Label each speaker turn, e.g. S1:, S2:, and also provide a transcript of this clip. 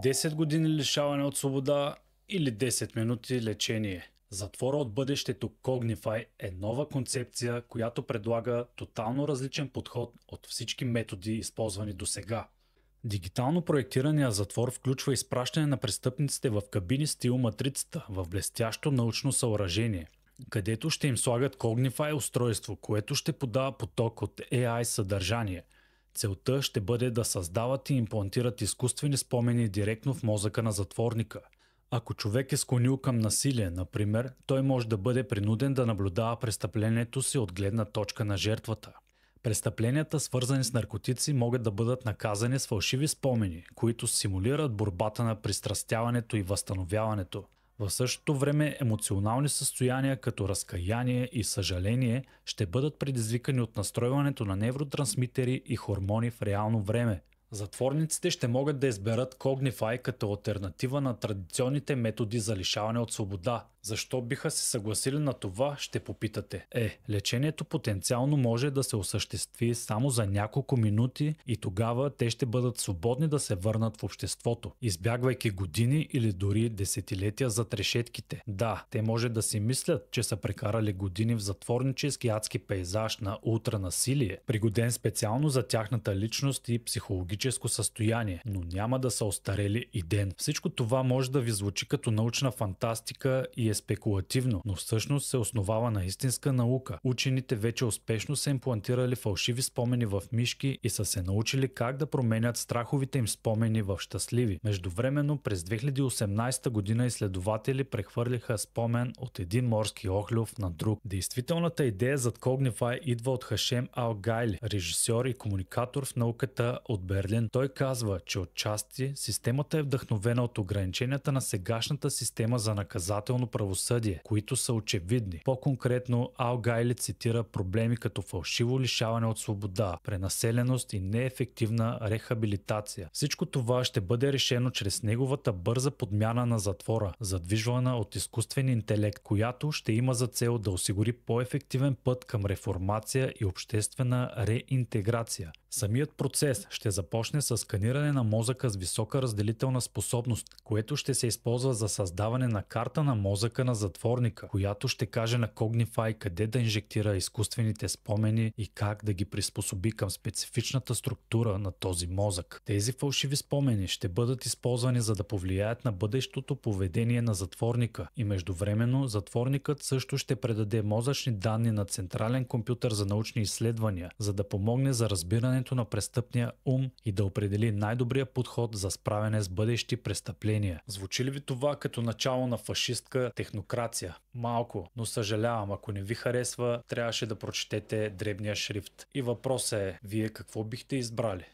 S1: 10 години лишаване от свобода или 10 минути лечение. Затвора от бъдещето Cognify е нова концепция, която предлага тотално различен подход от всички методи, използвани досега. Дигитално проектираният затвор включва изпращане на престъпниците в кабини стил матрицата в блестящо научно съоръжение, където ще им слагат Cognify устройство, което ще подава поток от AI съдържание. Целта ще бъде да създават и имплантират изкуствени спомени директно в мозъка на затворника. Ако човек е склонил към насилие, например, той може да бъде принуден да наблюдава престъплението си от гледна точка на жертвата. Престъпленията, свързани с наркотици, могат да бъдат наказани с фалшиви спомени, които симулират борбата на пристрастяването и възстановяването. В същото време емоционални състояния като разкаяние и съжаление ще бъдат предизвикани от настройването на невротрансмитери и хормони в реално време. Затворниците ще могат да изберат Cognify като алтернатива на традиционните методи за лишаване от свобода. Защо биха се съгласили на това, ще попитате. Лечението потенциално може да се осъществи само за няколко минути и тогава те ще бъдат свободни да се върнат в обществото, избягвайки години или дори десетилетия зад решетките. Да, те може да си мислят, че са прекарали години в затворнически адски пейзаж на ултранасилие, пригоден специално за тяхната личност и психологическо състояние, но няма да са остарели и ден. Всичко това може да ви звучи като научна фантастика и е спекулативно, но всъщност се основава на истинска наука. Учените вече успешно са имплантирали фалшиви спомени в мишки и са се научили как да променят страховите им спомени в щастливи. Междувременно през 2018 година изследователи прехвърлиха спомен от един морски охлюв на друг. Действителната идея зад Cognify идва от Хашем Ал-Гайли, режисьор и комуникатор в науката от Берлин. Той казва, че отчасти системата е вдъхновена от ограниченията на сегашната система за наказателно правосъдие, които са очевидни. По-конкретно, Ал-Гайли цитира проблеми като фалшиво лишаване от свобода, пренаселеност и неефективна рехабилитация. Всичко това ще бъде решено чрез неговата бърза подмяна на затвора, задвижвана от изкуствен интелект, която ще има за цел да осигури по-ефективен път към реформация и обществена реинтеграция. Самият процес ще започне с сканиране на мозъка с висока разделителна способност, което ще се използва за създаване на карта на мозъка на затворника, която ще каже на Cognify къде да инжектира изкуствените спомени и как да ги приспособи към специфичната структура на този мозък. Тези фалшиви спомени ще бъдат използвани за да повлияят на бъдещото поведение на затворника и междувременно затворникът също ще предаде мозъчни данни на централен компютър за научни изследвания, за да помогне за разбирането на престъпния ум и да определи най-добрия подход за справяне с бъдещи престъпления. Звучи ли ви това като начало на фашистка технокрация? Малко, но съжалявам, ако не ви харесва, трябваше да прочетете дребния шрифт. И въпросът е, вие какво бихте избрали?